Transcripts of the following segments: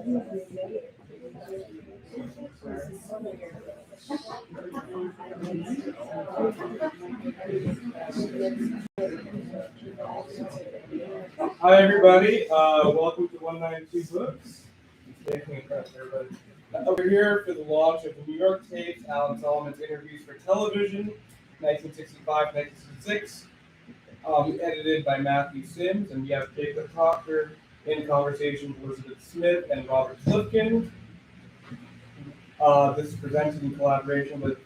Hi everybody, welcome to 192 Books. We're here for the launch of the New York tapes, Alan Solomon's interviews for television, 1965-1966, edited by Matthew Sims, and we have Jacob Proctor in conversation with Elizabeth Smith and Robert Slifkin. This is presented in collaboration with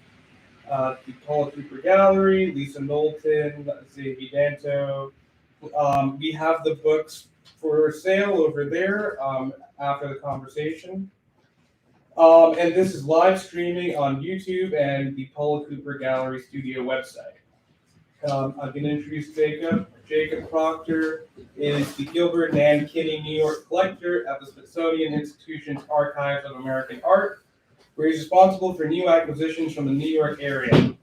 the Paula Cooper Gallery, Lisa Knowlton, Xavier Danto. We have the books for sale over there after the conversation. And this is live streaming on YouTube and the Paula Cooper Gallery Studio website. I'm going to introduce Jacob. Jacob Proctor is the Gilbert and Ann Kinney New York collector at the Smithsonian Institution's Archives of American Art, where he's responsible for new acquisitions from the New York area.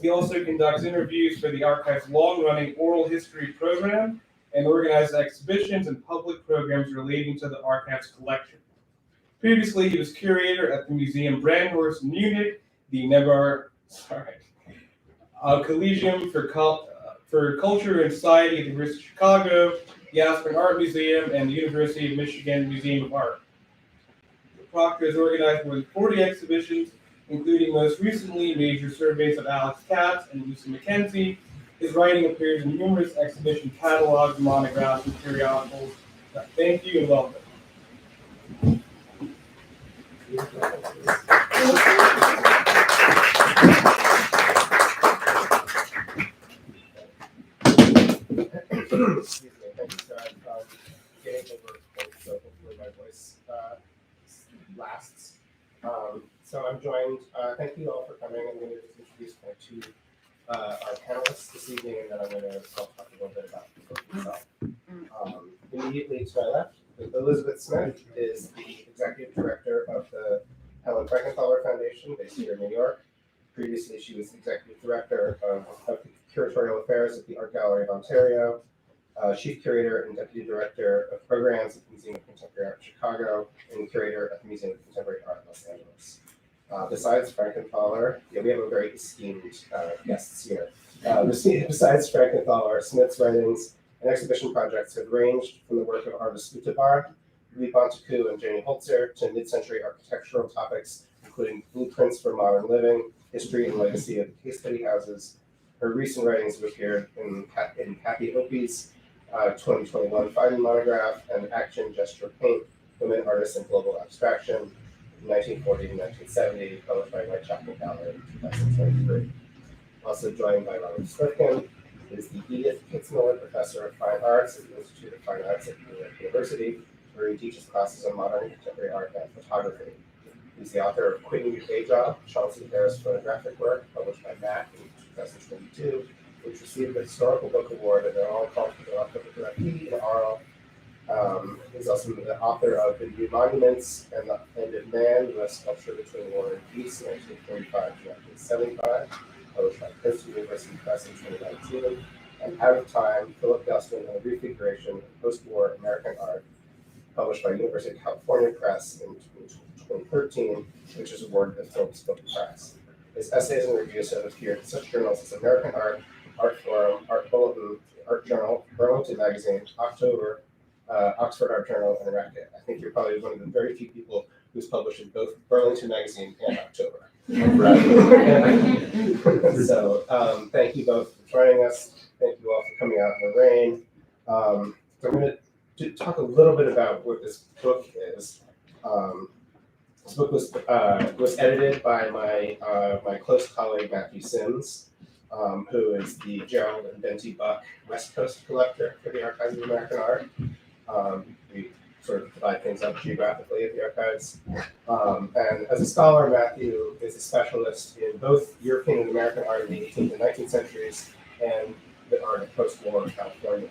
He also conducts interviews for the Archive's long-running oral history program and organizes exhibitions and public programs relating to the Archive's collection. Previously, he was curator at the Museum Brandhorst in Munich, the Collegium for Culture and Society at the University of Chicago, the Aspen Art Museum, and the University of Michigan Museum of Art. Proctor has organized more than 40 exhibitions, including most recently major surveys of Alex Katz and Lucy McKenzie. His writing appears in numerous exhibition catalogs, monographs, and periodicals. Thank you and welcome. Excuse me, thank you, Scott. Getting over so hopefully my voice lasts. So I'm joined, thank you all for coming. I'm going to just introduce my two our panelists this evening, and then I'm going to talk a little bit about the book itself. Immediately to my left, Elizabeth Smith is the executive director of the Helen Frankenthaler Foundation based here in New York. Previously, she was executive director of the curatorial affairs at the Art Gallery of Ontario, chief curator and deputy director of programs at the Museum of Contemporary Art in Chicago, and curator at the Museum of Contemporary Art in Los Angeles. Besides Frankenthaler, we have a very esteemed guests here. Besides Frankenthaler, Smith's writings and exhibition projects have ranged from the work of artists Utabar, Louis Bontecu, and Janie Holzer to mid-century architectural topics, including blueprints for modern living, history and legacy of the case study houses. Her recent writings have appeared in Kathy Opie's 2021 Finding monograph and Action, Gesture, Paint, Women, Artists, and Global Abstraction, 1940 to 1970, published by Whitechapel Gallery in 2023. Also joined by Robert Slifkin, who is the Edith Kitzmiller Professor of Fine Arts at the Institute of Fine Arts at New York University, where he teaches classes on modern and contemporary art and photography. He's the author of Quitting Your Day Job, Chauncey Harris photographic work, published by MAC in 2022, which received the Historical Book Award at the All Call for the Orthography in Arles. He's also the author of The New Monuments and The End of Man, U.S. Sculpture Between War and Peace, 1945 to 1975, published by Princeton University Press in 2019, and Out of Time, Philip Guston and the Refiguration of Post-War American Art, published by University of California Press in 2013, which is awarded the Phillips Book Prize. His essays and reviews have appeared in such journals as American Art, Art Forum, Art Bulletin, Art Journal, Burlington Magazine, October, Oxford Art Journal, and Racket. I think you're probably one of the very few people who's published in both Burlington Magazine and October. So thank you both for joining us. Thank you all for coming out in the rain. So I'm going to talk a little bit about what this book is. This book was edited by my close colleague Matthew Sims, who is the Gerald and Benty Buck West Coast collector for the Archives of American Art. We sort of divide things up geographically at the archives. And as a scholar, Matthew is a specialist in both European and American art in the 18th and 19th centuries and the art of post-war California.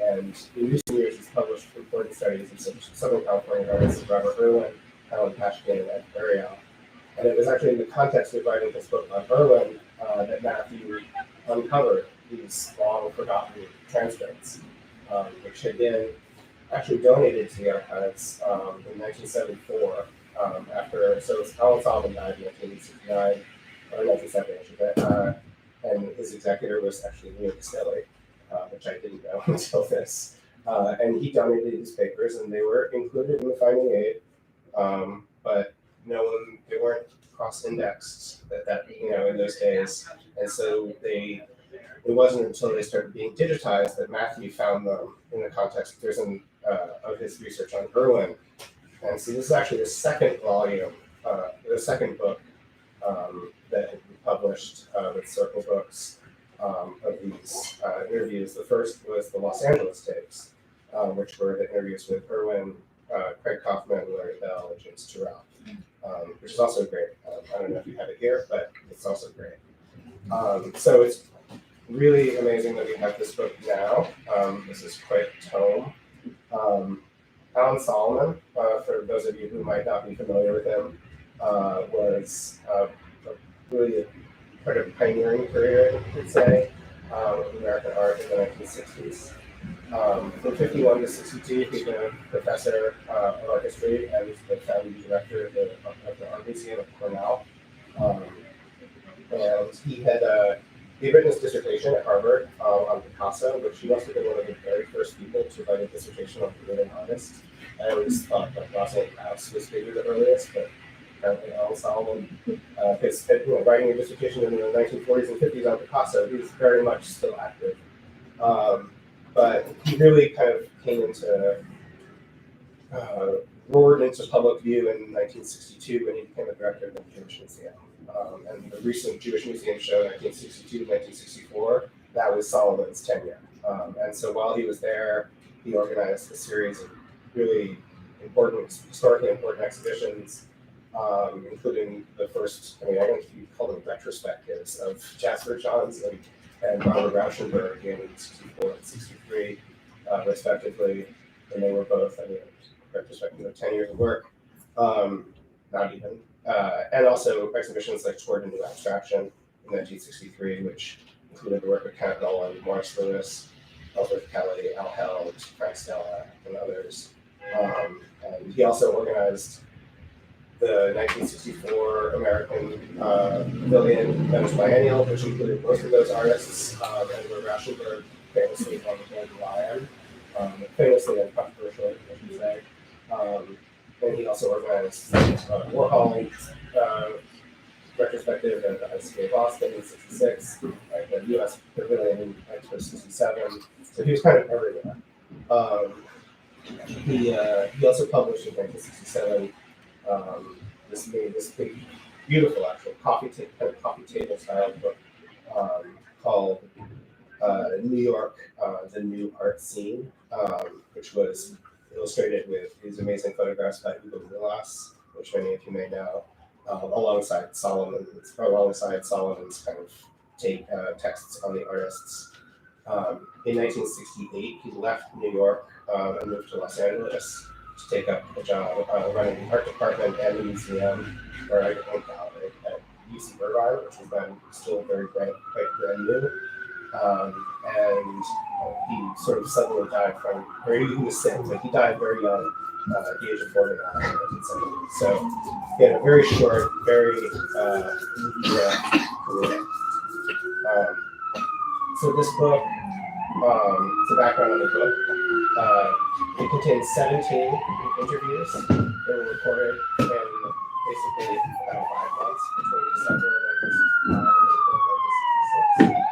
And in recent years, he's published important studies of Southern California artists Robert Irwin, Helen Pashkin, and Ed Ariel. And it was actually in the context of writing this book on Irwin that Matthew uncovered these long forgotten transcripts, which had been actually donated to the archives in 1974. So Helen Solomon died in 1969 or 1970, I should say, and his executor was actually Castelli, which I didn't know until this. And he donated his papers, and they were included in the finding aid, but they weren't cross-indexed in those days, and so it wasn't until they started being digitized that Matthew found them in the context of his research on Irwin. And so this is actually the second volume, the second book that we published with Circle Books of these interviews. The first was the Los Angeles tapes, which were the interviews with Irwin, Craig Kaufman, Larry Bell, and James Turrell, which is also great. I don't know if you have it here, but it's also great. So it's really amazing that we have this book now. This is quite a tome. Alan Solomon, for those of you who might not be familiar with him, was really part of a pioneering career, you could say, of American art in the 1960s. From 51 to 62, he's been a professor of art history and the founding director of the Art Museum at Cornell. And he had written his dissertation at Harvard on Picasso, which he must have been one of the very first people to write a dissertation on the living artist. I always thought that Rosalind Krauss was maybe the earliest, but apparently Alan Solomon, writing a dissertation in the 1940s and 50s on Picasso, he's very much still active. But he really kind of roared into public view in 1962 when he became the director of the Jewish Museum. And the recent Jewish Museum show, 1962 to 1964, that was Solomon's tenure. And so while he was there, he organized a series of really historically important exhibitions, including the first, I don't know if you call them retrospectives, of Jasper Johns and Robert Rauschenberg in 64 and 63, respectively. And they were both, retrospective of 10 years of work, not even. And also exhibitions like Toward a New Abstraction in 1963, which included the work of Kenneth Noland, Morris Lewis, Albert Kelly, Al Held, Frank Stella, and others. And he also organized the 1964 American Pavilion Venice Biennale, which included most of those artists, and where Rauschenberg famously won the Golden Lion, famously and controversially, I should say. And he also organized Warhol retrospective at the ICA Boston in 66, the U.S. Pavilion in Expo 67. So he was kind of everywhere. He also published in 1967 this big, beautiful actual coffee table style book called New York, the New Art Scene, which was illustrated with these amazing photographs by Hugo Willas, which many of you may know, alongside Solomon's kind of texts on the artists. In 1968, he left New York and moved to Los Angeles to take up a job running the art department and the museum, or art gallery at UC Irvine, which was then still quite brand new. And he sort of suddenly died he was sick, but he died very young, at the age of 49 in 1970. So he had a very short, very career. So this book, the background on the book, it contains 17 interviews that were recorded in basically about 5 months between December of 1965 and April of 1966.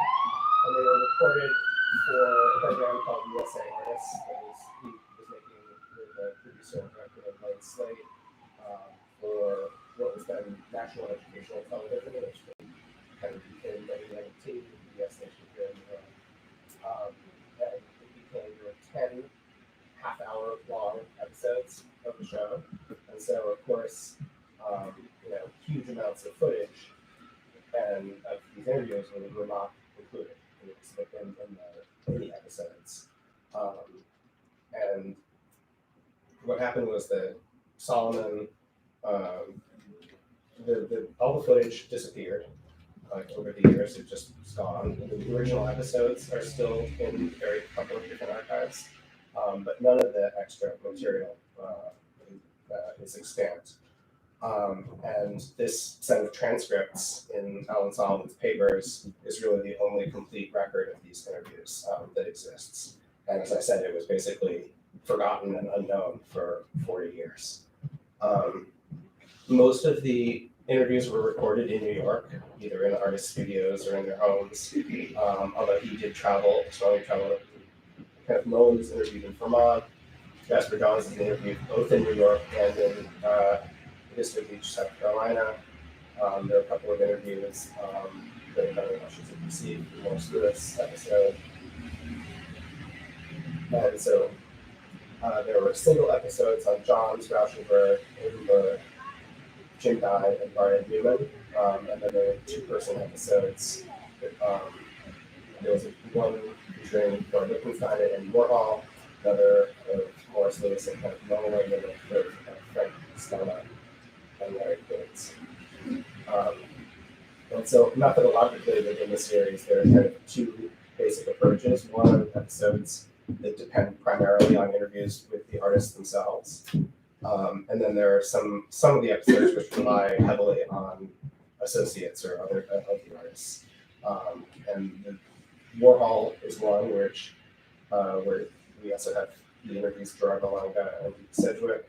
And they were recorded for a program called USA Artists that he was making with the producer and director of Lane Slate for what was then National Educational Television, which kind of became WNT, the station here in New York. And it became 10 half-hour long episodes of the show. And so, of course, huge amounts of footage and of these interviews were not included in the episodes. And what happened was that Solomon, all the footage disappeared. Over the years, it just gone. The original episodes are still in a couple of different archives. but none of the extra material is extant. And this set of transcripts in Helen Solomon's papers is really the only complete record of these interviews that exists. And as I said, it was basically forgotten and unknown for 40 years. Most of the interviews were recorded in New York, either in artist studios or in their homes, although he did travel, so he traveled. Kenneth Noland was interviewed in Vermont. Jasper Johns is interviewed both in New York and in Venice Beach, South Carolina. There are a couple of interviews that are done in Washington, D.C. for most of this episode. And so there were single episodes on Johns, Rauschenberg, Oldenburg, Dine, and Barnett Newman. And then there were two-person episodes. There was one featuring Lichtenstein and Warhol, another of Morris Lewis and Kenneth Noland, and a third of Frank, Stella, and Larry Poons. And so methodologically within the series, there are kind of two basic approaches. One are episodes that depend primarily on interviews with the artists themselves. And then there are some of the episodes which rely heavily on associates or other of the artists. And the Warhol is one which where we also have the interviews Gerard, Malanga, and Sedgwick.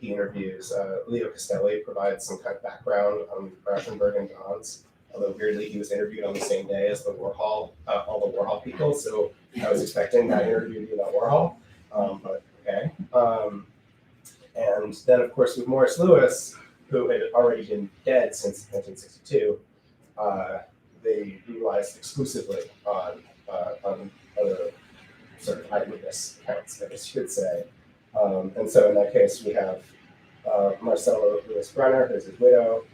He interviews Leo Castelli, provides some kind of background on Rauschenberg and Johns. Although weirdly, he was interviewed on the same day as the Warhol, all the Warhol people. So I was expecting that interview to be about Warhol, but okay. And then, of course, with Morris Lewis, who had already been dead since 1962, they utilized exclusively on other sort of eyewitness accounts, I guess you could say. And so in that case, we have Marcella Brenner, who's his widow,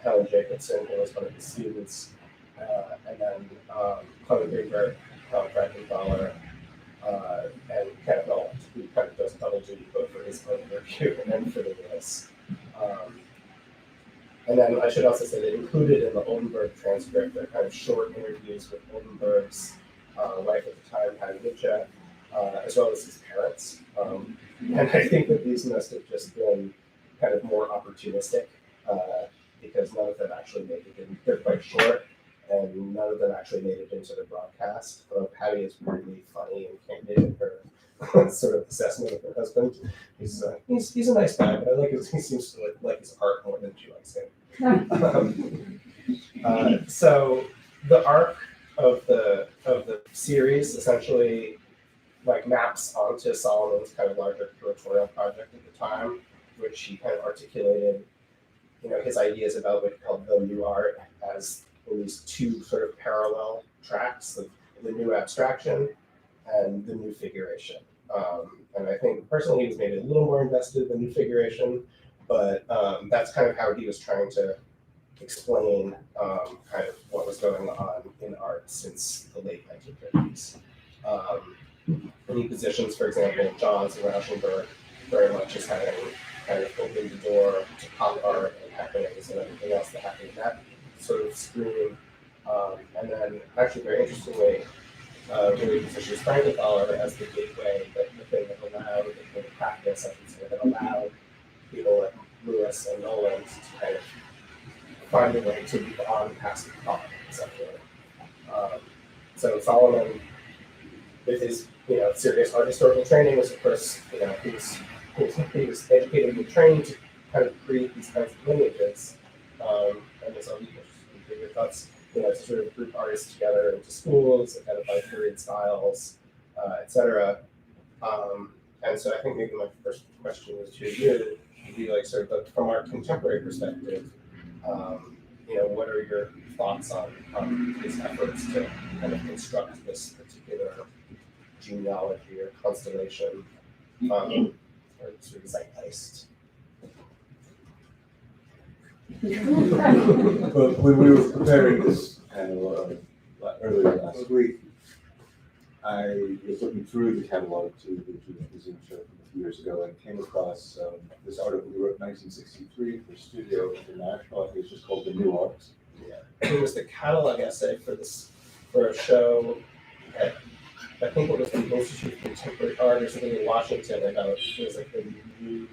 Helen Jacobson, who was one of his students, and then Clement Greenberg, Helen Frankenthaler, and Kenneth Noland, who kind of does double duty both for his own review and then for the Lewis. And then I should also say that included in the Oldenburg transcript are kind of short interviews with Oldenburg's wife at the time, Helen Jacobson, as well as his parents. And I think that these must have just been kind of more opportunistic because none of them actually made it in. They're quite short, and none of them actually made it into the broadcast. Patty is really funny and candid in her sort of assessment of her husband. He's a nice guy, but I like he seems to like his art more than she likes him. So the arc of the series essentially maps onto Solomon's kind of larger curatorial project at the time, which he kind of articulated, his ideas about what he called the new art as these two sort of parallel tracks, the new abstraction and the new figuration. And I think personally he was maybe a little more invested in the new figuration, but that's kind of how he was trying to explain kind of what was going on in art since the late 1950s. And he positions, for example, Johns and Rauschenberg very much as having kind of opened the door to pop art and happenings and everything else that happened in that sort of stream. And then, actually, very interestingly, really positions Frankenthaler as the gateway, the thing that allowed the practice, I should say, that allowed people like Lewis and Noland to kind of find a way to move on past the problem, essentially. So Solomon, with his serious art historical training, was of course he was educated and trained to kind of create these kinds of lineages, and his own bigger thoughts, to sort of group artists together into schools, identify period styles, etc. And so I think maybe my first question was to you, would be sort of from our contemporary perspective, what are your thoughts on his efforts to kind of construct this particular genealogy or constellation, or sort of zeitgeist? But when we were preparing this panel earlier last week, I was looking through the catalog to the museum show from a few years ago and came across this article he wrote in 1963 for Studio International. I think it's just called The New Arts. Yeah, it was the catalog essay for a show at I think it was the Institute of Contemporary Art or something in Washington about, it was like the new,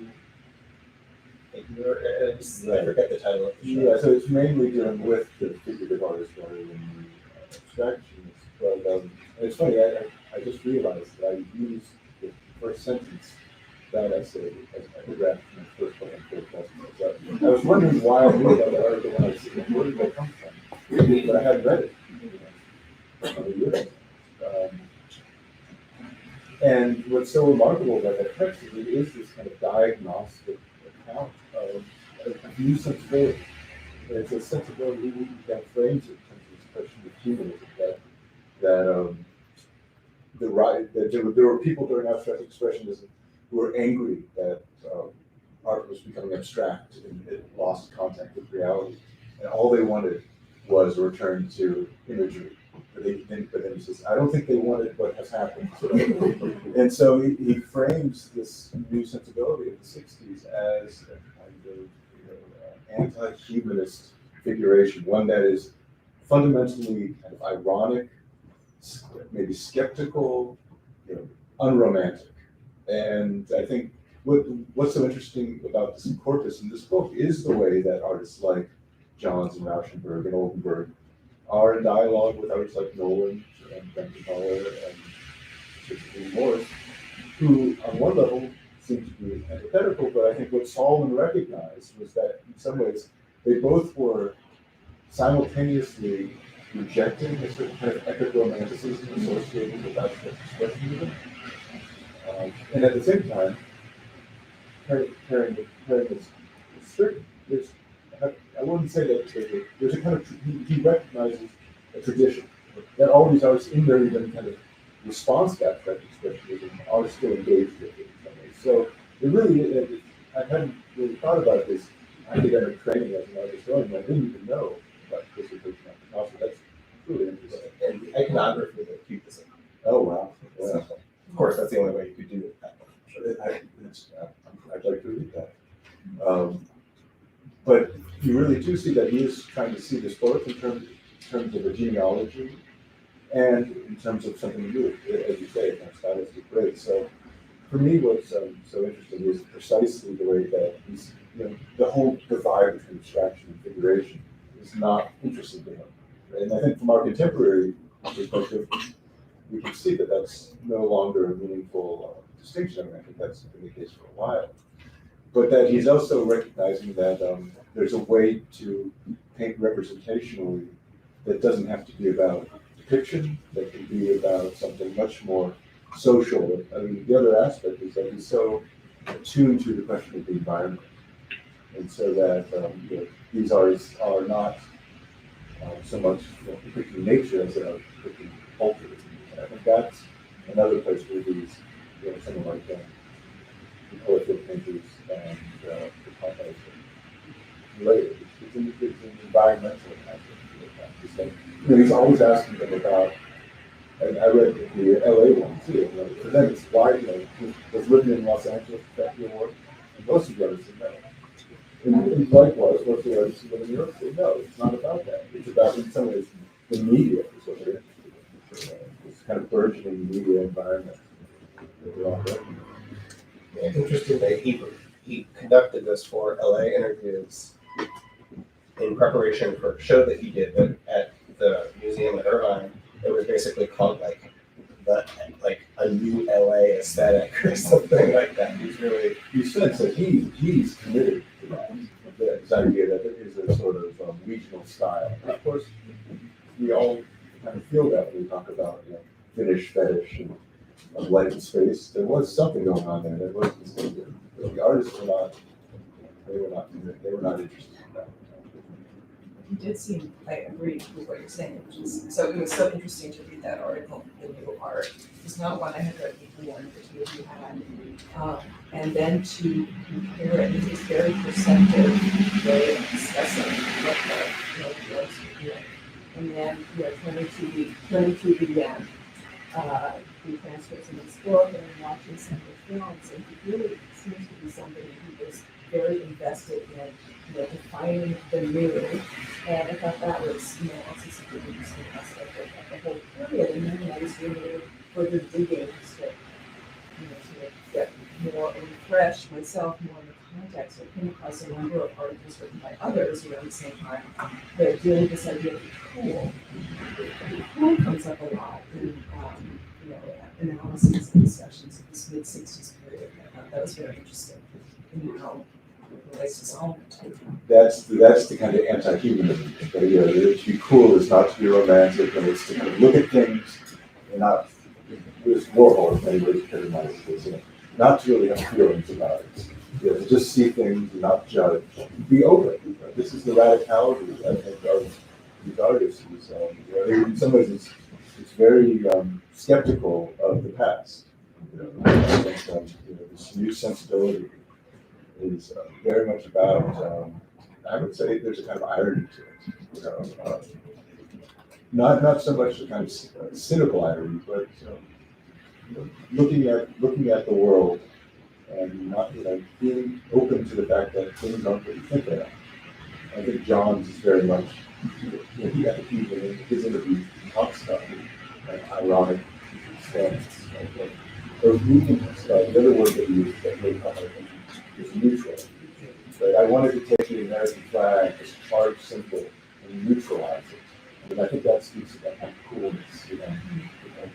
I forget the title of the show. Yeah, so it's mainly dealing with the figurative artist rather than the abstractions. But it's funny, I just realized that I used the first sentence that essay as epigraph in the first book and third lesson. So I was wondering why I knew about that article when I was sitting, where did that come from? But I hadn't read it. And what's so remarkable about that text is it is this kind of diagnostic account of a new sensibility. It's a sensibility that frames it in terms of expression of humanism, that there were people during abstract expressionism who were angry that art was becoming abstract and it lost contact with reality. And all they wanted was a return to imagery. But then he says, I don't think they wanted what has happened. And so he frames this new sensibility of the 60s as a kind of anti-humanist figuration, one that is fundamentally kind of ironic, maybe skeptical, unromantic. And I think what's so interesting about this corpus in this book is the way that artists like Johns and Rauschenberg and Oldenburg are in dialogue with artists like Noland and Frankenthaler and Morris, who on one level seem to be antithetical, but I think what Solomon recognized was that in some ways they both were simultaneously rejecting a certain kind of epic romanticism associated with abstract expressionism, and at the same time carrying this certain, I wouldn't say that there's a kind of, he recognizes a tradition that all these artists in their even kind of response to abstract expressionism are still engaged with it in some ways. So it really, I hadn't really thought about this academic training as an art historian. I didn't even know about dissertation on Picasso. That's really interesting. And the iconography of Cubism. Oh, wow. Yeah. So, of course, that's the only way you could do it. I'd like to read that. But you really do see that he is trying to see this both in terms of a genealogy and in terms of something new, as you say, kind of stylistic break. So for me, what's so interesting is precisely the way that he's, the whole divide between abstraction and figuration is not interesting to him. And I think from our contemporary perspective, we can see that that's no longer a meaningful distinction. I mean, I think that's been the case for a while. But that he's also recognizing that there's a way to paint representationally that doesn't have to be about depiction, that can be about something much more social. I mean, the other aspect is that he's so attuned to the question of the environment. And so that these artists are not so much depicting nature as they are depicting culture. And I think that's another place where these, someone like the colorfield painters and the photos are related. It's an environmental aspect. It's like, he's always asking them about, and I read the LA one too. For them, it's why, was living in Los Angeles affect your work? And most of the artists say no. And likewise, most of the artists who live in Europe say no, it's not about that. It's about, in some ways, the media is what they're interested in. This kind of burgeoning media environment that we're all working in. Interesting that he conducted this for LA interviews in preparation for a show that he did at the museum at Irvine. It was basically called like a new LA aesthetic or something like that. He says that he's committed to that. This idea that there is a sort of regional style. And of course, we all kind of feel that when we talk about Finnish fetish and light and space. There was something going on there that was distinctive. The artists were not. They were not interested in that. He did seem, I agree with what you're saying, so it was so interesting to read that article, The New Art. It's not one I had read before, and the two of you had. And then to compare it, it's a very perceptive way of discussing what the artists were doing. And then, turning to the through transcripts in his book and then watching some of the films, and he really seems to be somebody who was very invested in, defining the new. And I thought that was, also something interesting aspect of the whole period. And then I was doing a little further digging just to, sort of get more and refresh myself more in the context. I came across a number of articles written by others around the same time that deal with this idea of the cool. The cool comes up a lot in, analyses and discussions of this mid-60s period. I thought that was very interesting. And how it relates to Solomon too. That's the kind of anti-humanism. The idea that to be cool is not to be romantic, and it's to kind of look at things and not. With Warhol, in many ways, epitomizes this. Not to really have feelings about it. To just see things and not judge. Be open. This is the radicality, I think, of these artists. In some ways, it's very skeptical of the past. I think this new sensibility is very much about. I would say there's a kind of irony to it. Not so much a kind of cynical irony, but looking at the world and not being open to the fact that things aren't what you think they are. I think Johns is very much even in his interview he talks about ironic stance. Those movements, the other word that he used that really caught my attention is neutral. Right? I wanted to take the American flag, this hard symbol, and neutralize it. And I think that speaks to that kind of coolness,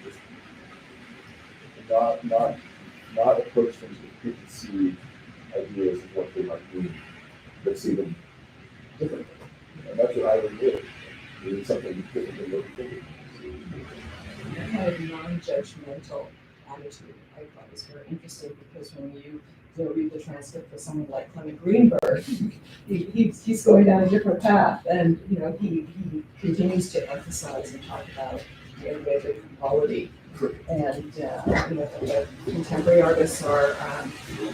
just not approach things with preconceived ideas of what they might mean, but see them differently. And that's what I would do. Doing something different than what we think. That kind of non-judgmental attitude I thought was very interesting, because when you read the transcript for someone like Clement Greenberg, he's going down a different path, and he continues to emphasize and talk about the individual quality. And the contemporary artists are,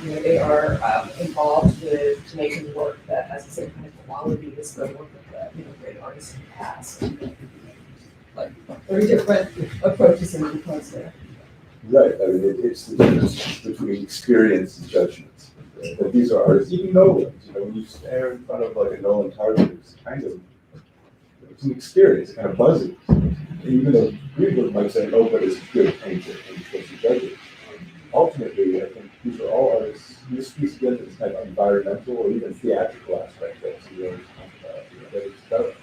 they are involved with making work that has the same kind of quality as the work of the great artists in the past. Like very different approaches and viewpoints there. Right. I mean, it's the difference between experience and judgment. That these are artists, even Noland. When you stare in front of like a Noland target, it's an experience, kind of buzzy. Even though Greenberg might say, "Oh, but it's a good painter," and you're supposed to judge it. Ultimately, I think these are all artists. This speaks again to this kind of environmental or even theatrical aspect that we always talk about. That it's about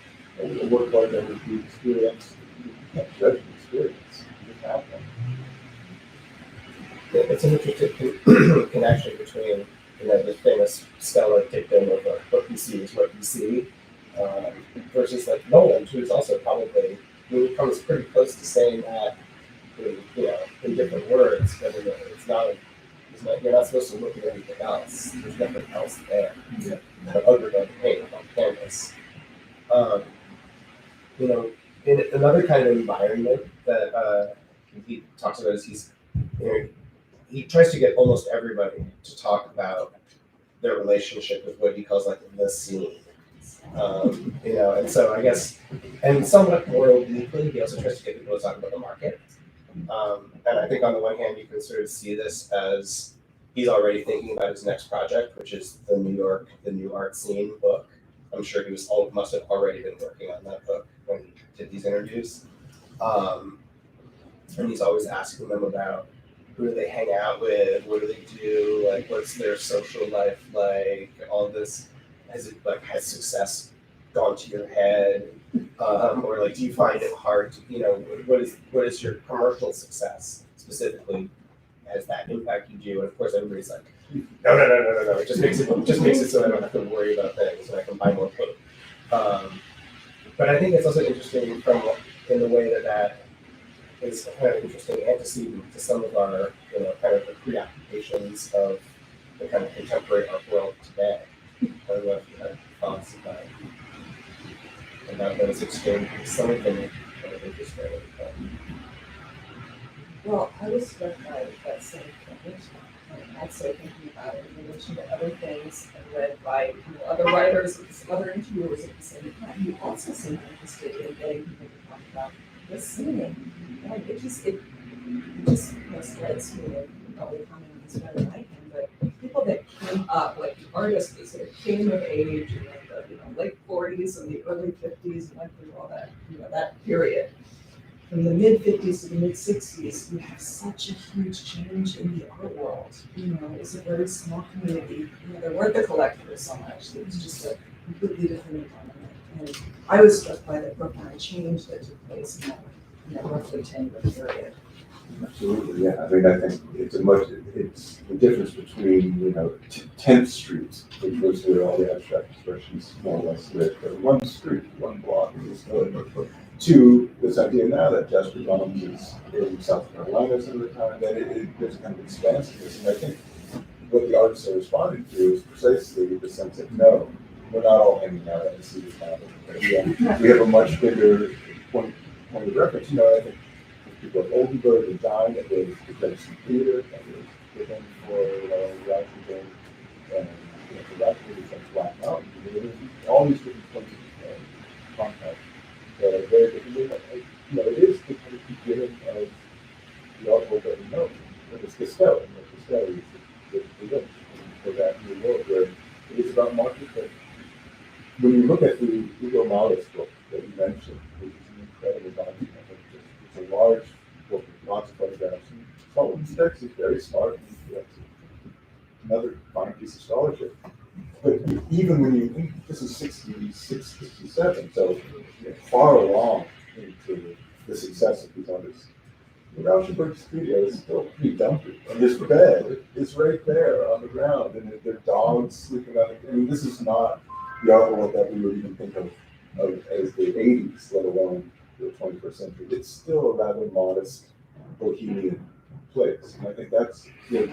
a work like that would be experience. You can't judge the experience. You just have them. It's an interesting connection between the famous Stella dictum of what you see is what you see, versus like Noland, who is also probably comes pretty close to saying that in different words, but you're not supposed to look at anything else. There's nothing else there other than paint on canvas. In another kind of environment that he talks about is he tries to get almost everybody to talk about their relationship with what he calls like the scene. And so I guess, and somewhat more obliquely, he also tries to get people to talk about the market. And I think on the one hand, you can sort of see this as he's already thinking about his next project, which is the new art scene book. I'm sure must have already been working on that book when he did these interviews. And he's always asking them about who do they hang out with, what do they do, like what's their social life like, all this. Has success gone to your head, or like do you find it hard to, what is your commercial success specifically? Has that impacted you? And of course everybody's like, no, it just makes it so I don't have to worry about things and I can buy more paint. But I think it's also interesting in the way that is kind of interesting antecedent to some of our kind of the preoccupations of the kind of contemporary art world today. I don't know if you have thoughts about those exchanges. Some of them are kind of interesting. Well, I was struck by that same thing, and also thinking about it in relation to other things I read by other writers, other interviewers at the same time, who also seemed interested in getting people to talk about the singing. just strikes me, and you probably comment on this better than I can, but people that came up, like the artists that sort of came of age in like the late 40s and the early 50s, and went through all that, that period. From the mid 50s to the mid 60s, we have such a huge change in the art world. It's a very small community. There weren't the collectors so much. It was just a completely different environment. And I was struck by the profound change that took place in that roughly 10-year period. Absolutely, yeah. I mean, I think it's the difference between, 10th Street, which was where all the abstract expressions more or less lived, but one street, one block in this village, to this idea now that Jasper Johns is in South Carolina some of the time, that there's kind of expansiveness. And I think what the artists are responding to is precisely the sense that, no, we're not all hanging out at the city town. We have a much bigger point of reference. I think people like Oldenburg and Dine, that was the Venice Theater, that was given for Rauschenberg, and for Rauschenberg and Black Mountain. All these different points of contact that are very different. It is the kind of beginning of the art world that we know. It's Castelli, Castelli is the village for that new world where it is about market. But when you look at the Hugo Malus book that you mentioned, which is an incredible document, it's a large book with lots of photographs. And Sullivan Specs is very smart. Another fine piece of scholarship. But even when this is 66, 67, so far along into the success of these artists. The Rauschenberg studio is still pretty dumpy. And this bed is right there on the ground, and there are dogs sleeping on it. I mean, this is not the art world that we would even think of as the 80s, let alone the 21st century. It's still a rather modest bohemian place. And I think that's, that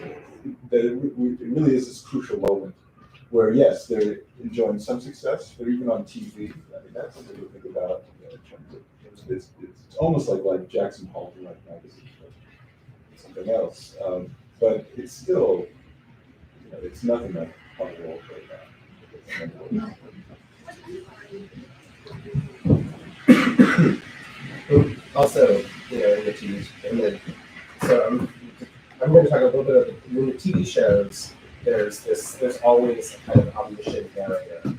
it really is this crucial moment where, yes, they're enjoying some success, but even on TV, I mean, that's something to think about in terms of, it's almost like Jackson Hall, like magazine, or something else. But it's still, it's nothing like our world right now. Also, in the TV, so I'm going to talk a little bit about in the TV shows. There's always a kind of omniscient narrator, and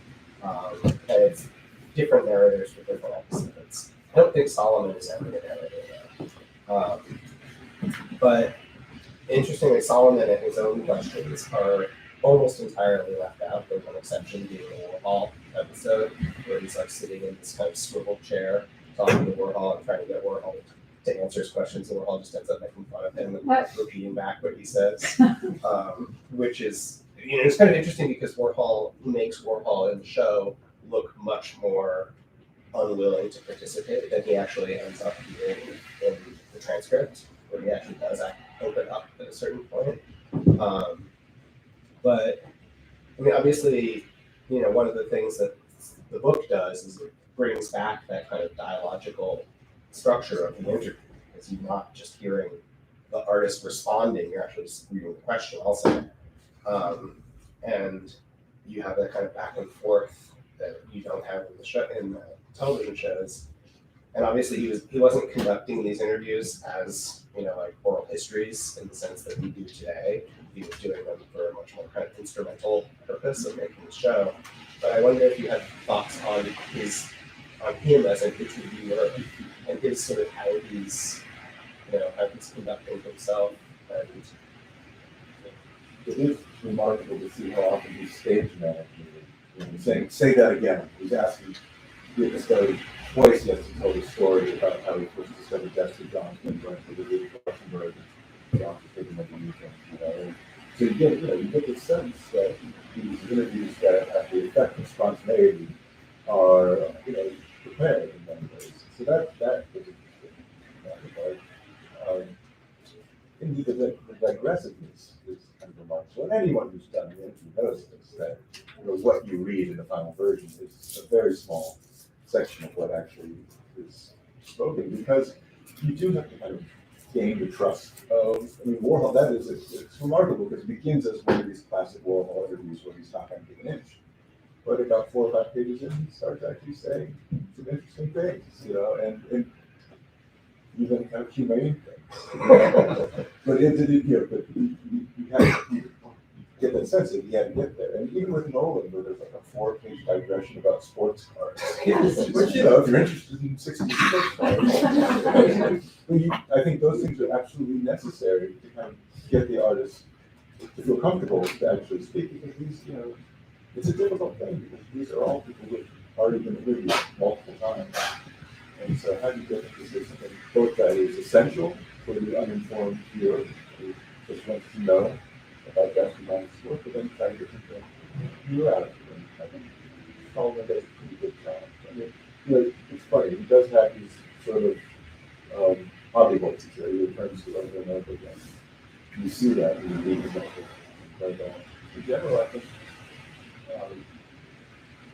it's different narrators for different episodes. I don't think Solomon is ever a narrator though. But interestingly, Solomon and his own questions are almost entirely left out. There's one exception being the Warhol episode, where he's like sitting in this kind of swivel chair talking to Warhol and trying to get Warhol to answer his questions, and Warhol just ends up making fun of him and repeating back what he says, which is, it's kind of interesting because Warhol makes Warhol in the show look much more unwilling to participate than he actually ends up being in the transcript, where he actually does open up at a certain point. But I mean, obviously, one of the things that the book does is it brings back that kind of dialogical structure of the interview, because you're not just hearing the artist responding, you're actually reading the question also. And you have that kind of back and forth that you don't have in the show, in the television shows. And obviously he wasn't conducting these interviews as, like oral histories in the sense that we do today. He was doing them for a much more kind of instrumental purpose of making the show. But I wonder if you had thoughts on him as an interviewer and his sort of how he's conducting himself. And it is remarkable to see how often he's stage managing, saying, say that again. He's asking, he discovered twice he has to tell the story about how he first discovered Jasper Johns and went to the Rauschenberg and Johns was taking him to meet him, So you get the sense that these interviews that have the effect of spontaneity are, prepared in many ways. So that was interesting in that regard. Indeed, the digressiveness is kind of remarkable. And anyone who's done the interview knows this, that what you read in the final version is a very small section of what actually is spoken, because you do have to kind of gain the trust of, Warhol. That is, it's remarkable because it begins as one of these classic Warhol interviews where he's not going to give an inch. But about 4 or 5 pages in, he starts actually saying some interesting things, and even kind of humane thing. But you have to get that sense that you had to get there. And even with Nolan, where there's like a 4-page digression about sports cars, which, you know, if you're interested in 60 sports cars, I think those things are absolutely necessary to kind of get the artist to feel comfortable to actually speak, because these, you know, it's a difficult thing, because these are all people who've already been interviewed multiple times. And so how do you get to say something both that is essential for the uninformed viewer who just wants to know about Jasper Johns' work, but then try to get them to view out of it. And I think Solomon does a pretty good job. I mean, you know, it's funny, he does have these sort of hobby voices that he returns to over and over again. You see that in the reading of it. But in general, I think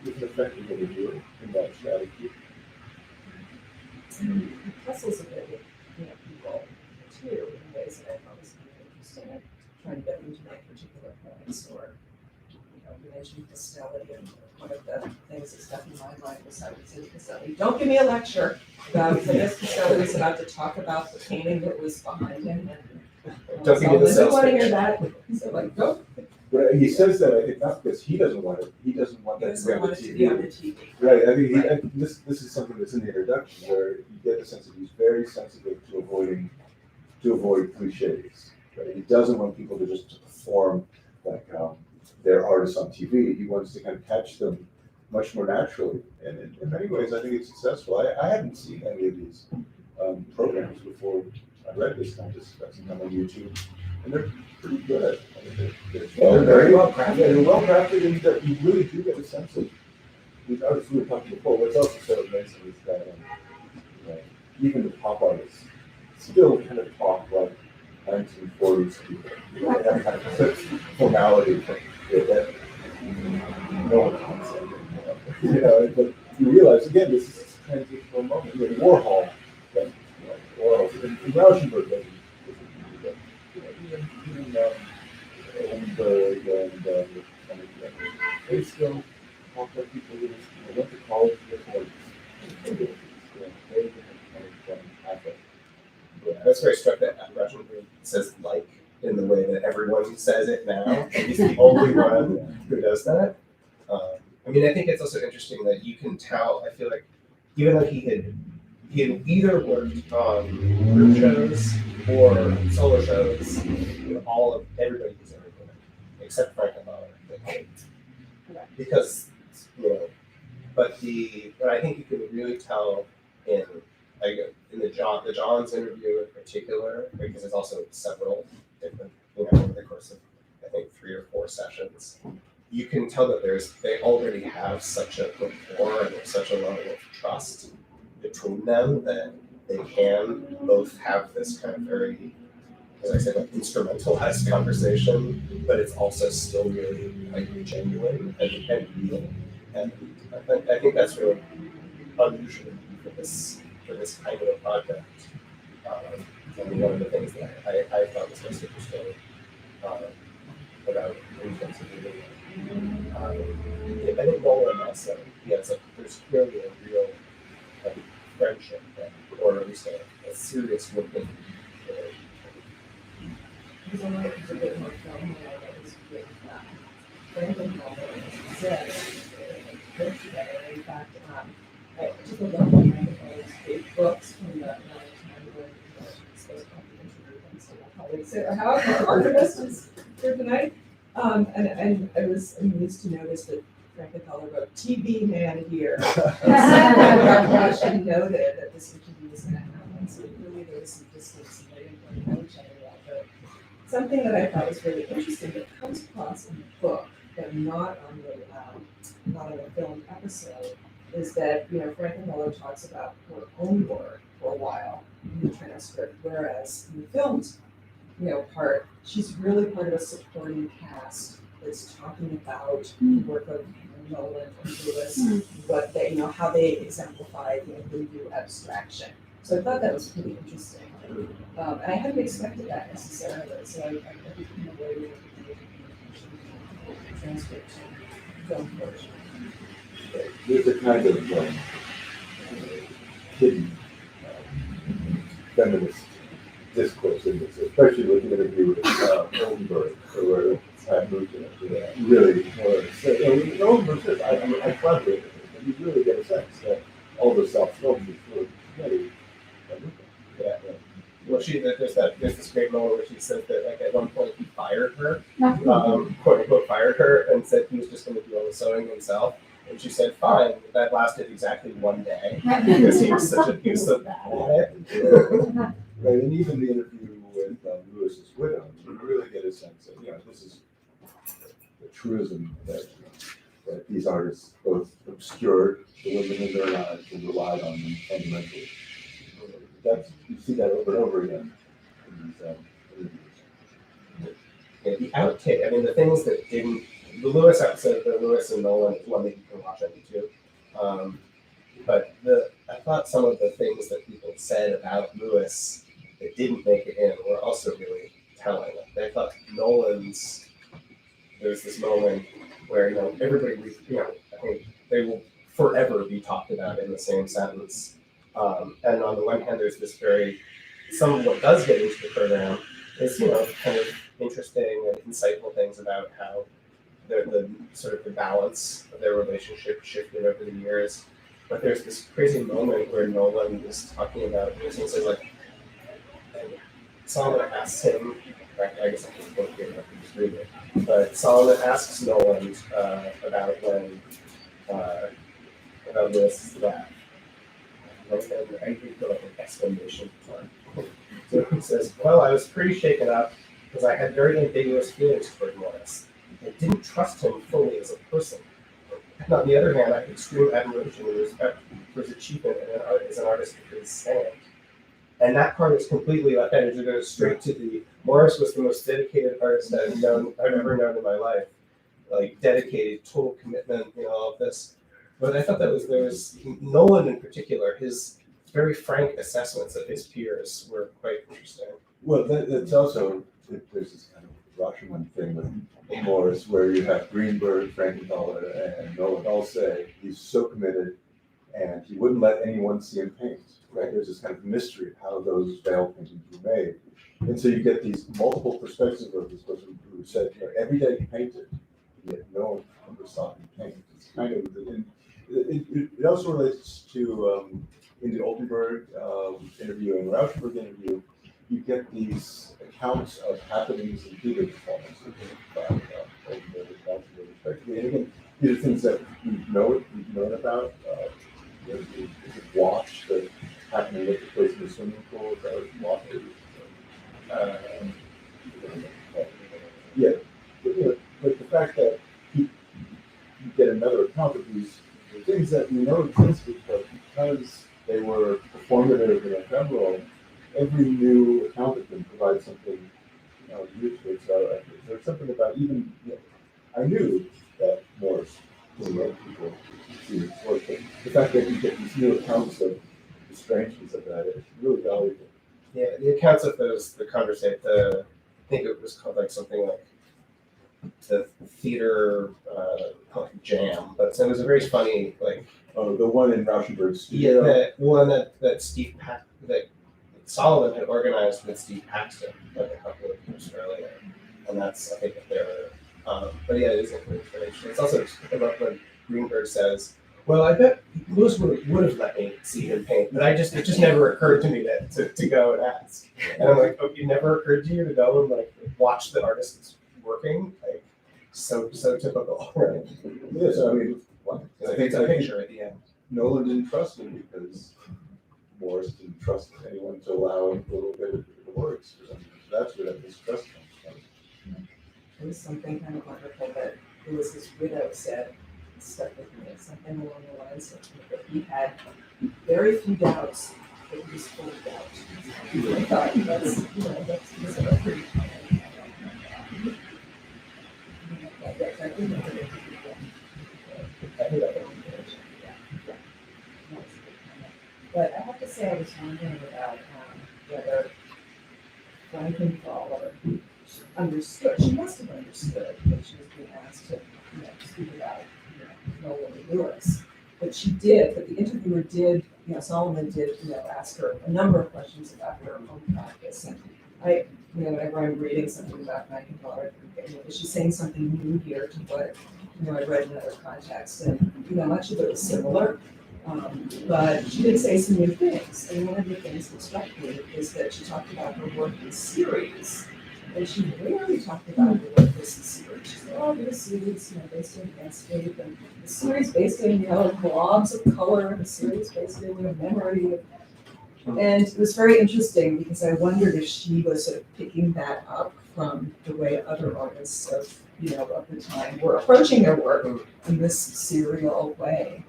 it's an effective reviewer in that strategy. He tussles a bit with, you know, people too, in ways that I thought was kind of interesting, trying to get them to make particular points, or, you know, you mentioned Castelli, and one of the things that stuck in my mind was I would say to Castelli, don't give me a lecture about, I guess Castelli was about to talk about the painting that was behind him, and Don't give me the I sales want to pitch. hear that, so like, go. But he says that, I think, not because he doesn't want it, he doesn't want He that to be doesn't on the want it to be on the TV. TV. Right, I think this is something that's in the introduction, where you get the sense that he's very sensitive to avoid cliches. Right? He doesn't want people to just perform like they're artists on TV. He wants to kind of catch them much more naturally, and in many ways, I think it's successful. I hadn't seen any of these programs before I read this, and I just got some time on YouTube, and they're pretty good. I mean, they're very well crafted. Yeah, they're well crafted, and you really do get a sense of these artists we were talking before. What's also so amazing is that even the pop artists still kind of talk like 1940s people. You know, they have kind of such formality that no one can say. You know, but you realize again, this is a transitional moment. You know, Warhol, Warhol, and Rauschenberg doesn't do that. You know, even Oldenburg and they still talk like people who went to college with like very different kind of affect. Yeah, I was very struck that Rauschenberg says "like" in the way that everyone says it now. And he's the only one who does that. I mean, I think it's also interesting that you can tell. I feel like even though he had either worked on group shows or solo shows with everybody who's ever done it, except Frankenthaler, because you know. But I think you can really tell in the Johns interview in particular, because there's also several different, over the course of I think 3 or 4 sessions, you can tell that they already have such a rapport and such a level of trust between them that they can both have this kind of very, as I said, like instrumentalized conversation, but it's also still really like genuine and real. And I think that's really unusual for this kind of a project. And one of the things that I thought was most interesting about inflexibility. I think Nolan also, there's clearly a real friendship there, or at least a serious working relationship. Because I know it's a bit more film that was with Frankenthaler said work together. In fact, I took a look at those books from the time when supposed to introduce them. So colleagues said, "How our archivist is here tonight." And I was amused to notice that Frankenthaler wrote "TV man here." And she noted that this interview was going to happen. So really there was some distance and they didn't know each other well. But something that I thought was really interesting that comes across in the book, but not on the filmed episode, is that Frankenthaler talks about her own work for a while in the transcript, whereas in the filmed part, she's really part of a supporting cast that's talking about the work of Noland and Lewis, what they, how they exemplify the new abstraction. So I thought that was pretty interesting. And I hadn't expected that necessarily, so I became aware of the transcript to film version. There's a kind of hidden feminist discourse in this, especially with the interview with Oldenburg, where I moved into that. Really was. So, Oldenburg says, I collaborated with him, and you really get a sense that all the self-help was very Yeah. Well, there's this great moment where she said that like at one point he fired her, quote unquote fired her, and said he was just going to do all the sewing himself. And she said, "Fine." That lasted exactly one day because he was so bad at it. Right, and even the interview with Lewis's widow, you really get a sense of, this is the truism that, that these artists both obscured the women in their lives and relied on them fundamentally. You see that over and over again in these interviews. Yeah, the outtake, I mean, the things that didn't, the Lewis episode, the Lewis and Nolan is one that you can watch on YouTube. But I thought some of the things that people said about Lewis that didn't make it in were also really telling. I thought Nolan's, there's this moment where, everybody, I think they will forever be talked about in the same sentence. And on the one hand, there's this some of what does get into the program is, kind of interesting and insightful things about how the sort of the balance of their relationship shifted over the years. But there's this crazy moment where Nolan is talking about this and says, like, Solomon asks him, I guess I can quote here, I can just read it, but Solomon asks Nolan about when, about this, that. I feel like an exclamation mark. So he says, "Well, I was pretty shaken up because I had very ambiguous feelings toward Morris. I didn't trust him fully as a person. And on the other hand, I had extreme admiration and respect for his achievement as an artist of his stand." And that part is completely left out. It goes straight to the Morris was the most dedicated artist I've ever known in my life. Like dedicated, total commitment, all of this. But I thought there was Nolan in particular, his very frank assessments of his peers were quite interesting. Well, that's also, there's this kind of Rauschenberg thing with Morris, where you have Greenberg, Frankenthaler, and Nolan all say he's so committed, and he wouldn't let anyone see him paint. Right? There's this kind of mystery of how those veil paintings were made, and so you get these multiple perspectives of this person who said, every day he painted, yet no one ever saw him paint. It's kind of it also relates to in the Oldenburg interview and Rauschenberg interview, you get these accounts of happenings in theater performances by Oldenburg and Rauschenberg respectively. And again, these are things that we've known about. There's a watch that happening at the place in the swimming pool that was watched. But the fact that you get another account of these things that we know exist because they were performative and ephemeral, every new account of them provides something new to it. So there's something about even, I knew that Morris people see his work, but the fact that you get these new accounts of the strangeness of that is really valuable. Yeah, the accounts of the conversation, I think it was called like something like the theater jam, but it was a very funny the one in Rauschenberg's studio. studio. Yeah, the one that Solomon had organized with Steve Paxton like a couple of years earlier, and that's I think if they're. But yeah, it is interesting. It's also about when Greenberg says, "Well, I bet Lewis would have let me see him paint, but it just never occurred to me to go and ask." And I'm like, "Oh, it never occurred to you to go and watch the artists working?" So typical, right? Yes, I mean, I think it's a picture at the end. Nolan didn't trust him because Morris didn't trust anyone to allow him a little bit of the works. That's where that mistrust comes from. There was something kind of wonderful that Lewis's widow said, stuck with me, something along the lines of that he had very few doubts, but he was full of doubt. I thought that's a pretty But I have to say, I was wondering about whether Frankenthaler understood. She must have understood that she was being asked to speak about Nolan and Lewis. But she did. But the interviewer did Solomon did, ask her a number of questions about her own practice. And whenever I'm reading something about Frankenthaler, is she saying something new here to what, I read in another context? And, much of it was similar. But she did say some new things. And one of the things that struck me is that she talked about her work in series. And she rarely talked about her work as a series. She said, oh, this series, based in landscape, and the series based in, globs of color, and the series based in, memory. And it was very interesting because I wondered if she was sort of picking that up from the way other artists of the time were approaching their work in this serial way.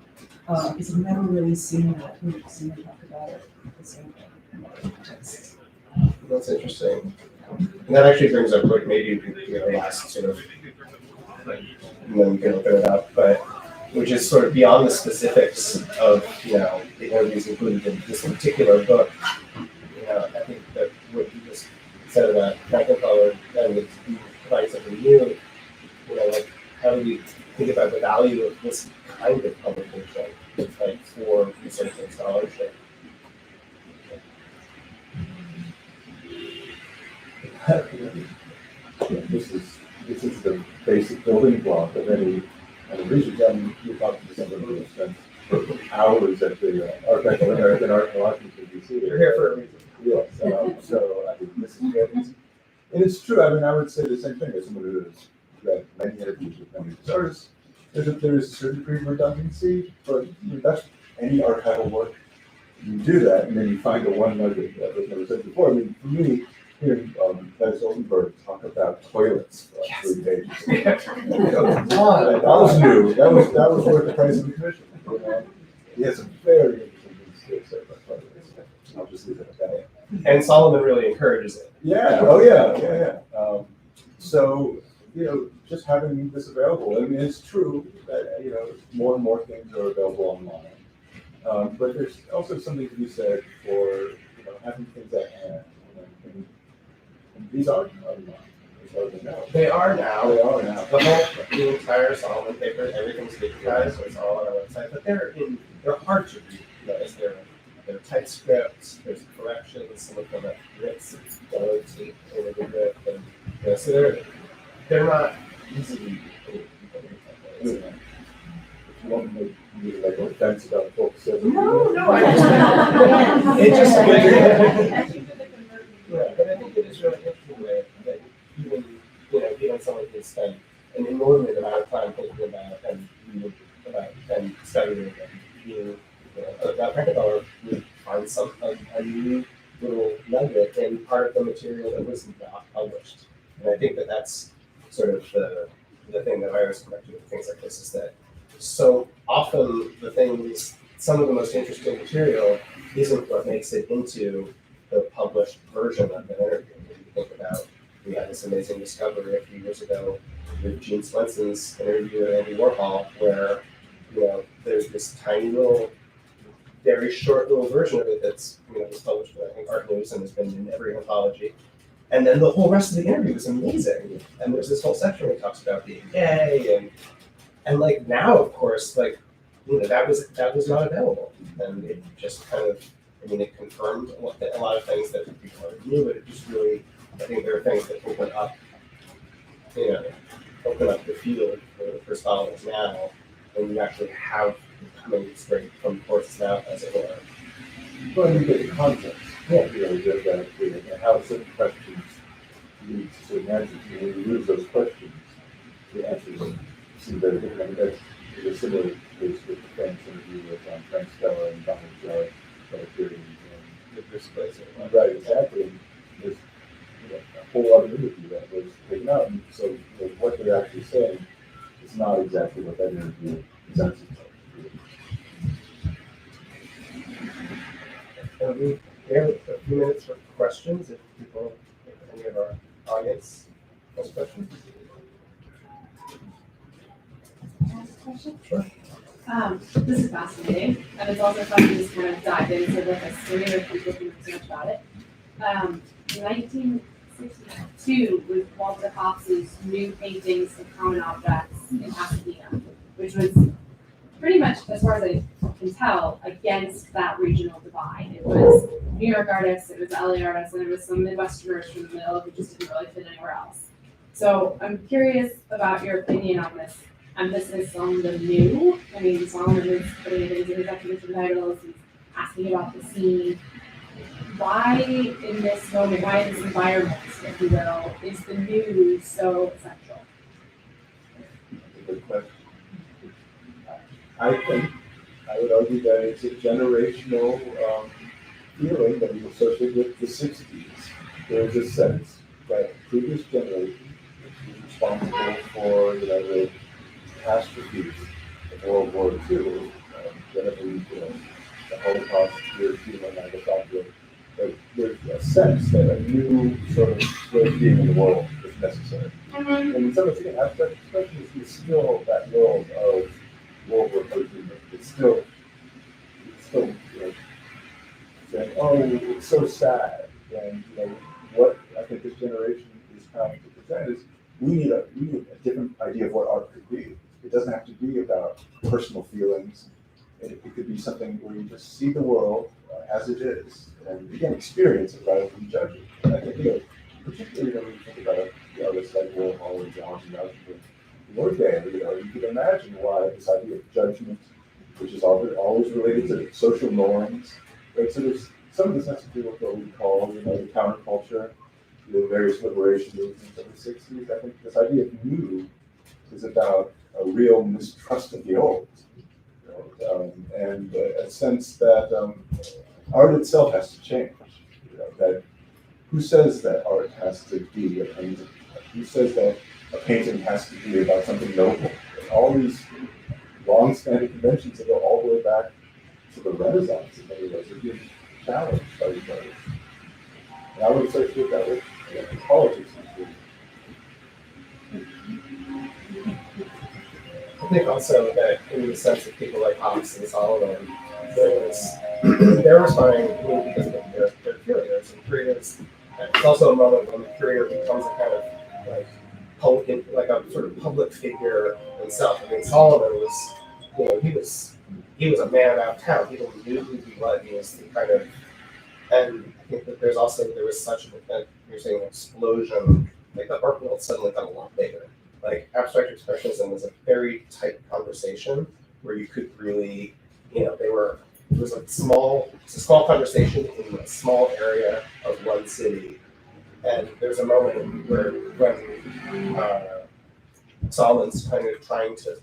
Because I've never really seen that. We've seen her talk about it the same way in other contexts. That's interesting. And that actually brings up like maybe last sort of, and then we can open it up, but which is sort of beyond the specifics of the interviews included in this particular book. I think that what you just said about Frankenthaler and providing something new, like how do we think about the value of this kind of publication, like for research and scholarship? This is the basic building block of any research. I mean, you talk to somebody who spent hours at the Archive of American Art in Washington, D.C. You're here for a reason. Yes, so I think this is good. And it's true. I mean, I would say the same thing as someone who has read many interviews with many artists. There is a certain degree of redundancy, but that's any archival work. You do that, and then you find the one nugget that was never said before. I mean, for me, hearing Claes Oldenburg talk about toilets for 3 pages. That was new. That was worth the price of admission. He has a very interesting skill set about toilets. I'll just leave it at that. And Solomon really encourages it. Yeah. Oh yeah. So just having this available. I mean, it's true that more and more things are available online. But there's also something to be said for having things at hand. And these are online. They are now. They are now. The entire Solomon paper, everything's digitized, so it's all on our website. But they're hard to read. They're typescript. There's corrections. Some of them have writs, yellow tape in a good bit, and so they're not easily. If you want to make like a fence about books. No, I just it just. Yeah, but I think it is really interesting that even someone can spend an inordinate amount of time thinking about and reading about and studying and being about Frankenthaler would find a new little nugget in part of the material that was not published. And I think that that's sort of the thing that I always come back to with things like this is that so often some of the most interesting material isn't what makes it into the published version of an interview. If you think about, we had this amazing discovery a few years ago with Gene Swenson's interview with Andy Warhol, where there's this tiny little, very short little version of it that's was published by I think Art News and has been in every anthology. And then the whole rest of the interview is amazing. And there's this whole section where he talks about being gay and like now, of course, like that was not available, and it just kind of. It confirmed a lot of things that people already knew, but it just really, I think there are things that open up the field for scholars now, when you actually have coming straight from courses now, as it were. Well, you get the context. Yeah. And how certain questions lead to certain answers. When you lose those questions, the answers seem very different. That's a similar case with the French interview with Frank Stella and Donald Gerard. This place. Right, exactly. There's a whole other interview that was taken out, and so what they're actually saying is not exactly what that interview presents itself to be. We have a few minutes for questions if any of our audience has questions. Sure. This is fascinating, and it's also fun to just kind of dive into the history of people who know so much about it. 1962 was Walter Hoff's new paintings of common objects in Pasadena, which was pretty much, as far as I can tell, against that regional divide. It was New York artists, it was LA artists, and it was some Midwesterners from the middle who just didn't really fit anywhere else. So I'm curious about your opinion on this emphasis on the new. I mean, Solomon is putting it into his exhibition titles, he's asking about the scene. Why in this moment, why in this environment, if you will, is the new so essential? That's a good question. I think, I would argue that it's a generational feeling that we associate with the 60s. There's a sense that previous generation is responsible for, the catastrophes of World War II, the Holocaust, Hiroshima, Nagasaki. But there's a sense that a new sort of way of being in the world is necessary. And in some ways, aspect, especially is still that world of World War II. It's still saying, oh, it's so sad. And what I think this generation is trying to present is we need a different idea of what art could be. It doesn't have to be about personal feelings. It could be something where you just see the world as it is, and again, experience it rather than judge it. And I think, particularly when you think about artists like Warhol and Johns and Rauschenberg, you can imagine why this idea of judgment, which is always related to social norms, right? So there's some of this has to do with what we call, the counterculture, the various liberation movements of the 60s. I think this idea of new is about a real mistrust of the old. And a sense that art itself has to change. That who says that art has to be a painting? Who says that a painting has to be about something noble? And all these long-standing conventions that go all the way back to the Renaissance in many ways are being challenged by these artists. And I would associate that with politics. I think also that in the sense of people like Hawks and Solomon, they're responding because of their curators and curators. It's also a moment when the curator becomes a kind of like a sort of public figure himself. I mean, Solomon was, he was a man about town. People knew who he was. He was the kind of, and I think that there was such you're saying, an explosion. Like the art world suddenly got a lot bigger. Like abstract expressionism was a very tight conversation where you could really, it was a small conversation in a small area of one city. And there's a moment when Solomon's kind of trying to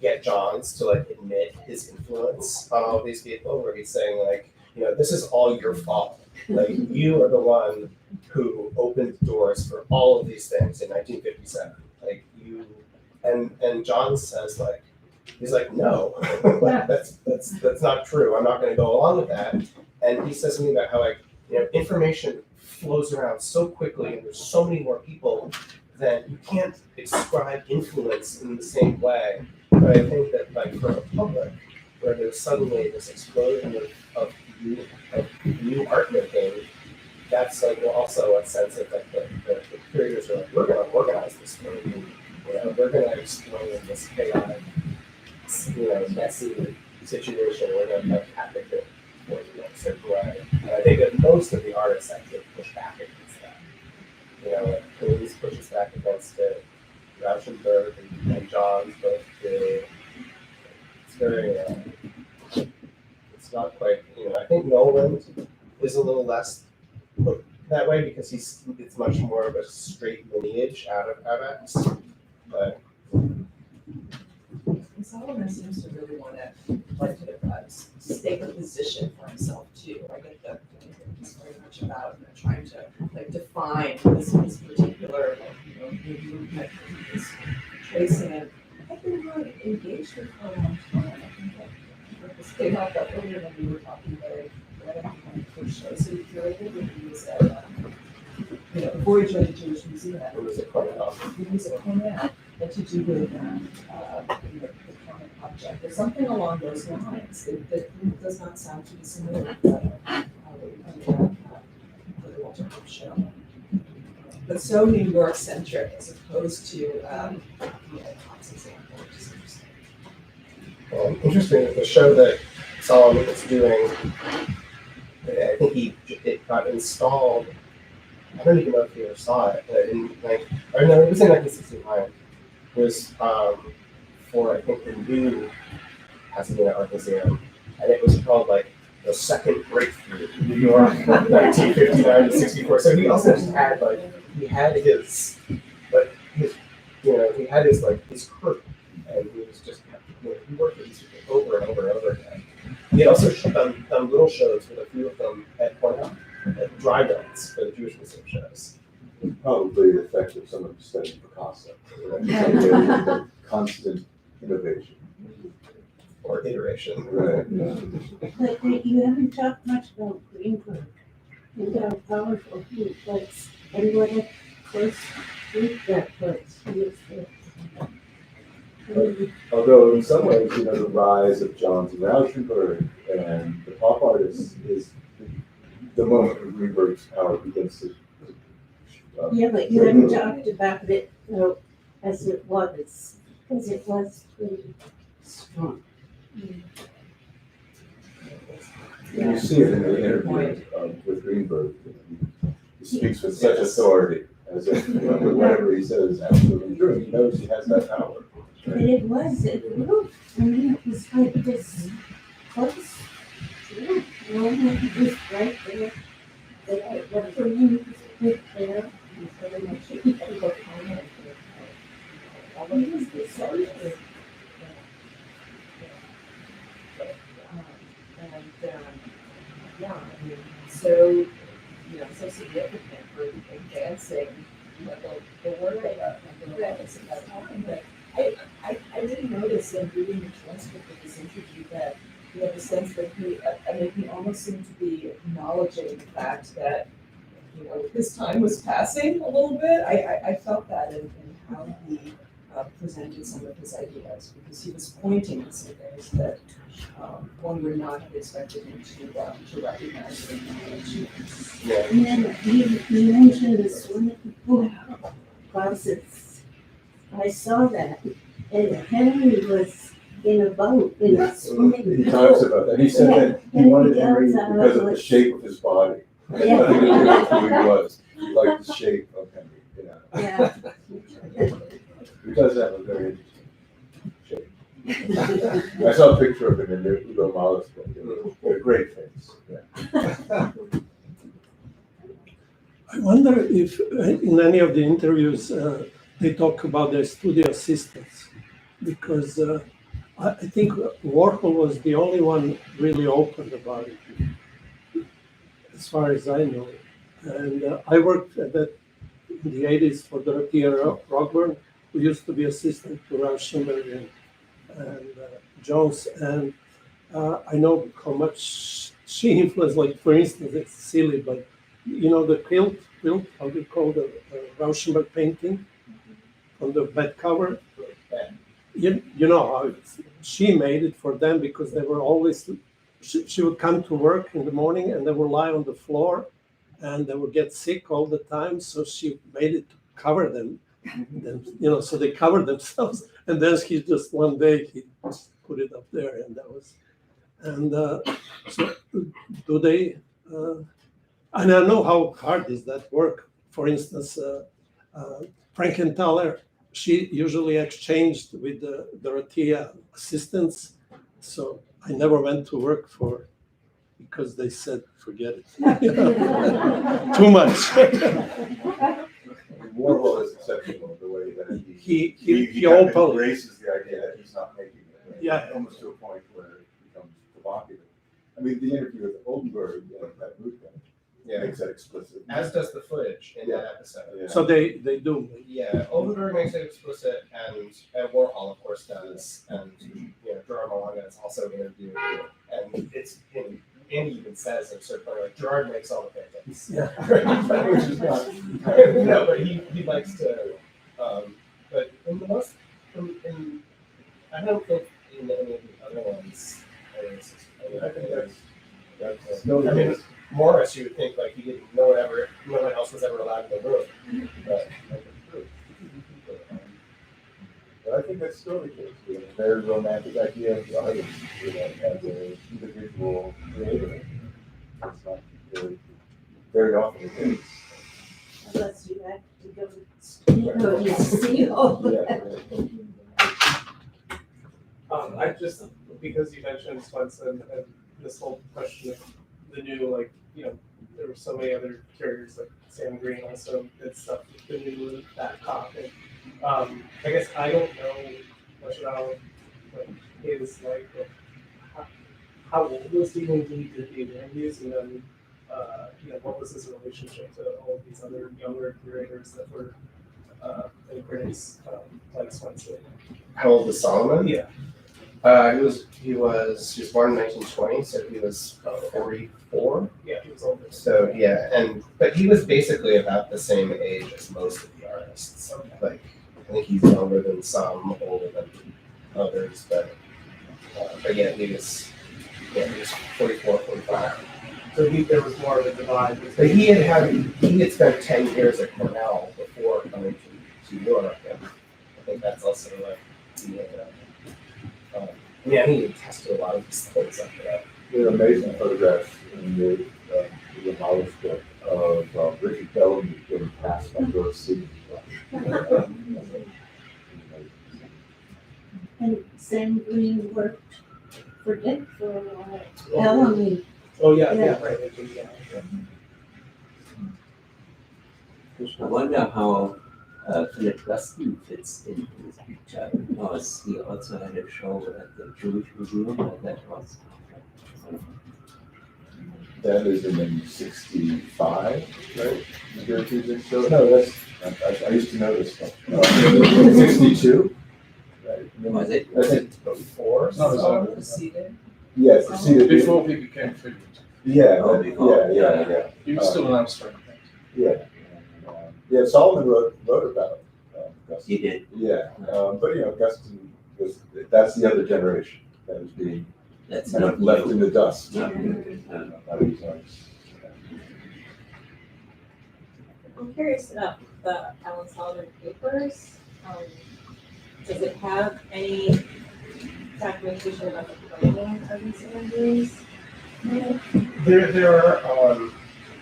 get Johns to admit his influence on all these people, where he's saying this is all your fault. You are the one who opened doors for all of these things in 1957. And Johns says he's like, no, that's not true. I'm not going to go along with that. And he says something about how information flows around so quickly, and there's so many more people that you can't describe influence in the same way. But I think that for a public, where there's suddenly this explosion of new art making, that's also a sense of the curators are we're going to organize this for you. We're going to explain this chaotic, messy situation. We're going to advocate for you in a certain way. And I think that most of the artists actually push back against that. Poons pushes back against it. Rauschenberg and Johns both do. It's very, it's not quite, I think Noland is a little less that way because it's much more of a straight lineage out of X. But Solomon seems to really want to stake a position for himself too. I get that he's very much about trying to define this particular movement he's tracing, and I've been really engaged with for a long time. I think this came out that earlier when we were talking about it right after my first show. So he curated when he was at before he joined the Jewish Museum. it was a corner. He was a cornet that to do with the common object or something along those lines that does not sound too dissimilar to the Walter Hope show. But so New York centric as opposed to Tom's example, which is interesting. Interesting that the show that Solomon was doing. I think it got installed. I don't even know if you ever saw it, but in it was in 1969. It was for I think the new Pasadena Art Museum, and it was called like the second breakthrough in New York, 1959 to 64. So he also just had he had his curtain, and he was just he worked with these people over and over and over again. He had also done little shows with a few of them at Cornell, at dry runs for the Jewish Museum shows. Probably the effect of someone studying Picasso. Right? Constant innovation. Or iteration. Right. But you haven't talked much about Greenberg and how powerful he was and what a close group that was. He was Although in some ways, the rise of Johns and Rauschenberg and the pop artists is the moment when Greenberg's power begins to. yeah, but you haven't talked about it though, as it was, because it was pretty strong. You see it in the interview with Greenberg. He speaks with such authority, as if whatever he says is absolutely true. He knows he has that power. But it was, it was like this close. Yeah, it was right there. The room was right there. Yeah, I mean, so significant for advancing, the work that was at that time. But I didn't notice in reading the transcript of this interview that you have a sense that he almost seemed to be acknowledging the fact that, his time was passing a little bit. I felt that in how he presented some of his ideas, because he was pointing to some things that one would not have expected him to recognize or acknowledge. Yeah. And then he mentioned the swimming pool closets. I saw that. And Henry was in a boat in a swimming pool. He talks about that. He said that he wanted Henry because of the shape of his body. Yeah. Nothing to do with who he was. He liked the shape of Henry. Yeah. He does have a very interesting shape. I saw a picture of him in the Udo Malus book. A great face. Yeah. I wonder if in any of the interviews they talk about their studio assistants, because I think Warhol was the only one really open about it, as far as I know. And I worked in the 80s for Dorothea Rockburn, who used to be assistant to Rauschenberg and Jones. And I know how much she influenced, like, for instance, it's silly, but the quilt, how do you call the Rauschenberg painting on the bed cover? You know how she made it for them, because they were always, she would come to work in the morning and they would lie on the floor and they would get sick all the time. So she made it to cover them. And, so they covered themselves. And then he just one day he just put it up there, and that was, and so do they, and I know how hard is that work. For instance, Frankenthaler, she usually exchanged with the Dorothea assistants. So I never went to work because they said, forget it. Too much. Warhol is exceptional the way that He kind of openly embraces the idea that he's not making it. Right? Yeah. Almost to a point where it becomes provocative. I mean, the interview with Oldenburg and that movement makes that explicit. As does the footage in that episode. Yeah. So they do. Yeah, Oldenburg makes it explicit, and Warhol, of course, does, and Gerard Malanga is also interviewed, and it's in. Andy even says at a certain point, like, Gerard makes all the paintings. Yeah. Which is not. No, but he likes to. But in the most, I don't think in any of the other ones. I think that's No, I mean, Morris, you would think like he didn't. No one else was ever allowed in the room. But But I think that's still the case. We have a very romantic idea of the artist, as an individual creator. That's not very often the case. Unless you had to go to see all of that. I just, because you mentioned Swenson and this whole question of the new, like, there were so many other curators, like Sam Green also did stuff with the new that cop. And I guess I don't know much about like his how old was he when he did the interviews, and then what was his relationship to all of these other younger curators that were in Gray's like Swenson. How old was Solomon? Yeah. He was born in 1920, so he was 44. Yeah, he was older. So yeah, but he was basically about the same age as most of the artists. Like I think he's younger than some, older than others, but yeah, he was 44, 45. So there was more of a divide. But he had spent 10 years at Cornell before coming to New York, and I think that's also like he tested a lot of these things after that. There are amazing photographs in the knowledge book of Richard Bellamy getting passed by George Seaton. And Sam Green worked for Dick for a while. Bellamy. Oh yeah, Yeah. right. I wonder how Philip Guston fits into this picture, because he also had a show at the Jewish Museum, and that was That is in 65, right? The Gertrude Music Show? No, I used to know this stuff. 62? Right. was it? I think Before. No, it's Solomon? Proceeded. yeah, preceded. Before he became figurative. Yeah, Oh, before. yeah. He was still an abstract painter. Yeah. Yeah, Solomon wrote about Guston. He did. Yeah, but Guston that's the other generation that is being That's kind not of left new. in the dust. Not new. By these artists. I'm curious about the Alan Solomon papers. Does it have any documentation about the planning of these interviews? There are,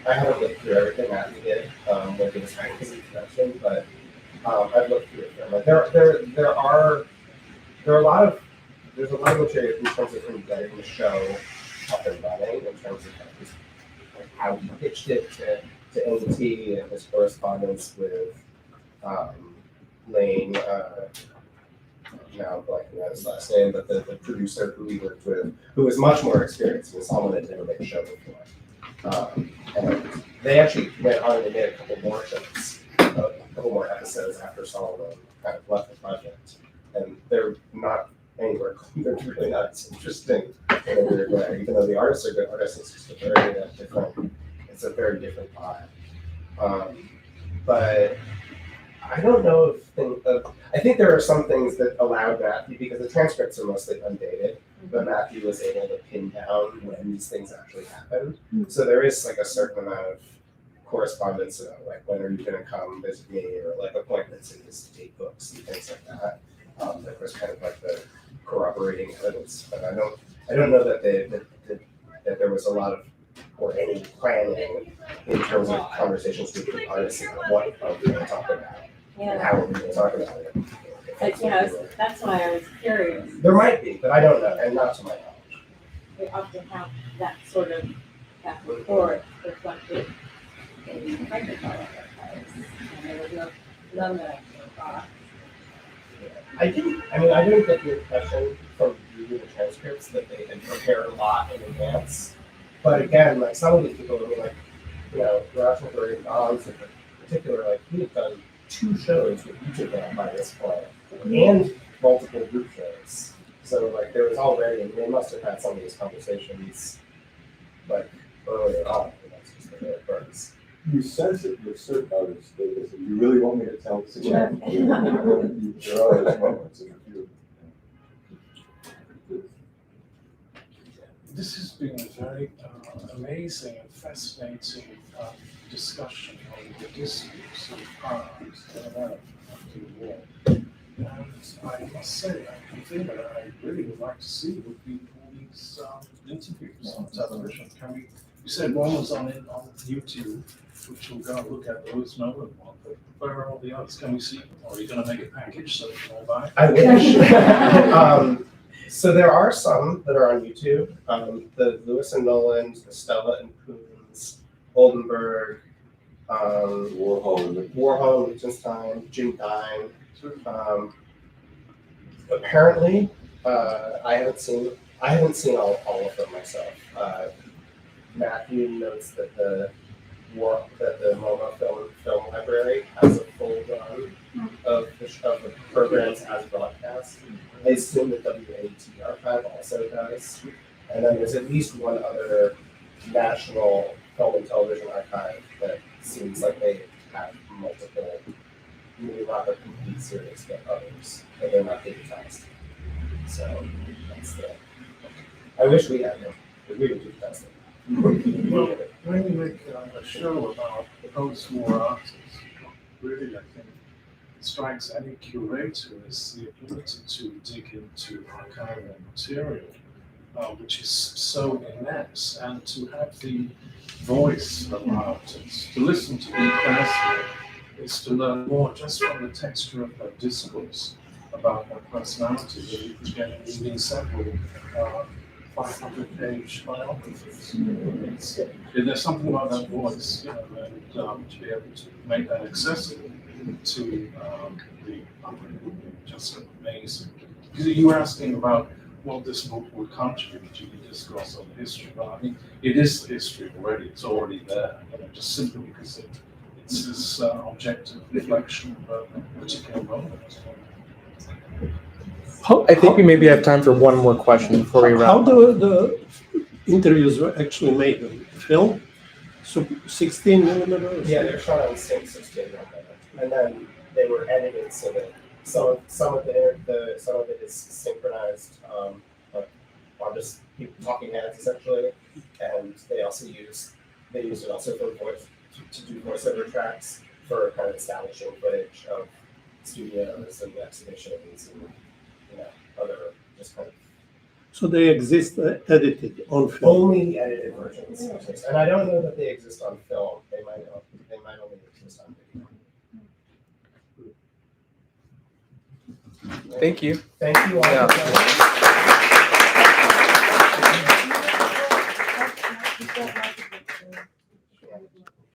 I haven't looked through everything that he did when he was writing his introduction, but I've looked through it. Like there's a lot of material in terms of him getting the show up and running, in terms of like how he pitched it to NT and his correspondence with Lane, now blanking out his last name, but the producer who he worked with, who was much more experienced. I mean, Solomon had never made a show before. And they actually went on and made a couple more shows, a couple more episodes after Solomon kind of left the project. And they're not anywhere, they're really not as interesting in a weird way. Even though the artists are good artists, it's just a very different vibe. But I don't know if I think there are some things that allowed Matthew, because the transcripts are mostly undated, but Matthew was able to pin down when these things actually happened. So there is like a certain amount of correspondence about like, when are you gonna come visit me, or like appointments in his date books and things like that. That was kind of like the corroborating evidence, but I don't know that that there was a lot of or any planning in terms of conversations with the artists about what are we going to talk about and how are we going to talk about it. That's why I was curious. There might be, but I don't know, and not to my knowledge. We often have that sort of back and forth reflected in the Frankenthaler archives. And there was none that I came across. I didn't get the impression from reading the transcripts that they had prepared a lot in advance. But again, like some of these people, I mean, like, Rauschenberg and Johns in particular, like he had done 2 shows with each of them by this point, and multiple group shows. So like there was already, and they must have had some of these conversations like earlier on. That's just the way it works. You sense it with certain artists. They say, "You really want me to tell this again?" There are those moments in a few. This has been a very amazing and fascinating discussion on the discourse of art after the war. And I must say, the thing that I really would like to see would be all these interviews on television. You said one was on YouTube, which we'll go and look at those Nolan one, but where are all the others? Can we see them? Or are you going to make a package so we can all buy it? I wish. So there are some that are on YouTube. The Lewis and Noland, the Stella and Poons, Oldenburg, Warhol, Lichtenstein, Dine. Apparently, I haven't seen all of them myself. Matthew notes that the MoMA film library has a full run of the programs as broadcast. I assume the WAT archive also does. And then there's at least one other national film and television archive that seems like they have multiple, maybe not the complete series, but others, and they're not digitized. So that's I wish we had them, but we would digitize them. Well, when you make a show about post-war artists, really, I think, strikes any curator is the ability to dig into archival material, which is so immense, and to have the voice of artists. To listen to them classically is to learn more just from the texture of their discourse about their personality than you can get in reading several 500-page biographies. There's something about that voice, and to be able to make that accessible to the public would be just amazing. You were asking about what this book would contribute to the discourse on history. Well, I mean, it is history already. It's already there, just simply because it's this objective reflection of a particular moment. I think we maybe have time for one more question before we wrap How up. the interviews were actually made on film? So 16 millimeters? Yeah, they're shot on 16 millimeter, and then they were edited so that some of it is synchronized, like on just people talking heads essentially, and they used it also for voice to do voiceover tracks for kind of establishing footage of studios and exhibitions and other just kind of. So they exist edited on film? Only the edited versions exist, and I don't know that they exist on film. They might only exist on video. Thank you. Thank you all. Yeah. For joining.